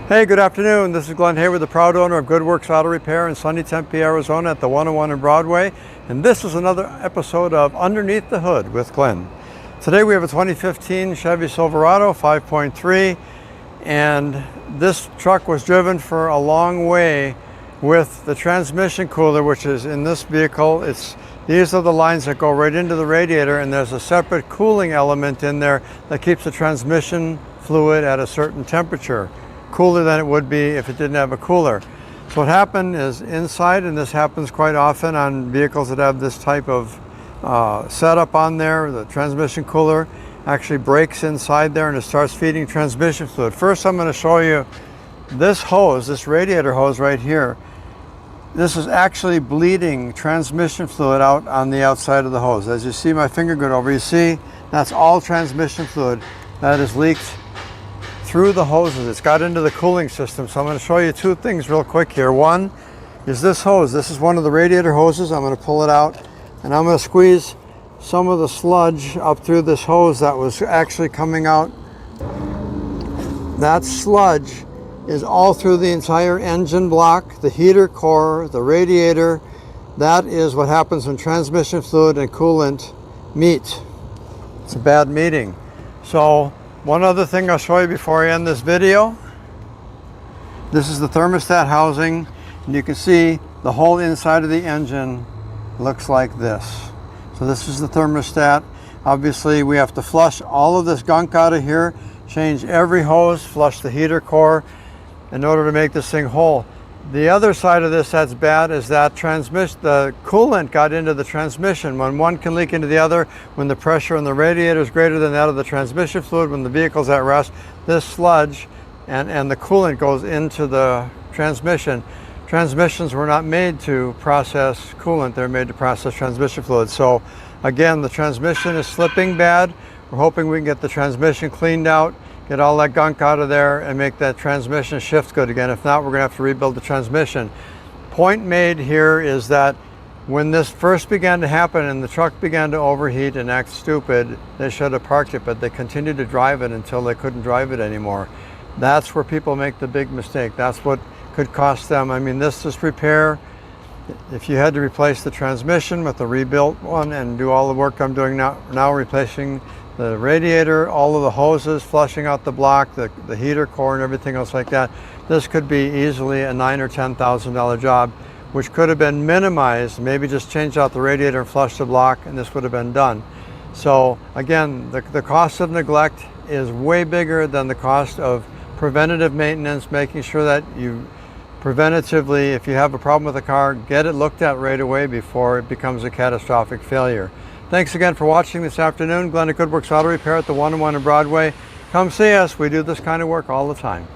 Hey, good afternoon. This is Glen with the proud owner of Good Works Auto Repair in sunny Tempe, Arizona at the 101 in Broadway. And this is another episode of Underneath the Hood with Glen. Today we have a 2015 Chevy Silverado 5.3, and this truck was driven for a long way with the transmission cooler, which is in this vehicle. These are the lines that go right into the radiator, and there's a separate cooling element in there that keeps the transmission fluid at a certain temperature, cooler than it would be if it didn't have a cooler. So what happened is inside, and this happens quite often on vehicles that have this type of setup on there, the transmission cooler actually breaks inside there and it starts feeding transmission fluid. First, I'm going to show you this hose, this radiator hose right here. This is actually bleeding transmission fluid out on the outside of the hose. As you see my finger going over, you see that's all transmission fluid that is leaked through the hoses. It's got into the cooling system. So I'm going to show you two things real quick here. One is this hose. This is one of the radiator hoses. I'm going to pull it out and I'm going to squeeze some of the sludge up through this hose that was actually coming out. That sludge is all through the entire engine block, the heater core, the radiator. That is what happens when transmission fluid and coolant meet. It's a bad meeting. So one other thing I'll show you before I end this video. This is the thermostat housing, and you can see the whole inside of the engine looks like this. So this is the thermostat. Obviously we have to flush all of this gunk out of here, change every hose, flush the heater core in order to make this thing whole. The other side of this that's bad is that the coolant got into the transmission. When one can leak into the other, when the pressure on the radiator is greater than that of the transmission fluid, when the vehicle's at rest, this sludge and the coolant goes into the transmission. Transmissions were not made to process coolant, they're made to process transmission fluid. So again, the transmission is slipping bad. We're hoping we can get the transmission cleaned out, get all that gunk out of there and make that transmission shift good again. If not, we're going to have to rebuild the transmission. Point made here is that when this first began to happen and the truck began to overheat and act stupid, they should have parked it, but they continued to drive it until they couldn't drive it anymore. That's where people make the big mistake. That's what could cost them. I mean, this repair, if you had to replace the transmission with a rebuilt one and do all the work I'm doing now replacing the radiator, all of the hoses, flushing out the block, the heater core and everything else like that, this could be easily a $9,000 or $10,000 job, which could have been minimized. Maybe just change out the radiator and flush the block and this would have been done. So again, the cost of neglect is way bigger than the cost of preventative maintenance, making sure that you preventatively, if you have a problem with a car, get it looked at right away before it becomes a catastrophic failure. Thanks again for watching this afternoon. Glen at Good Works Auto Repair at the 101 in Broadway. Come see us. We do this kind of work all the time.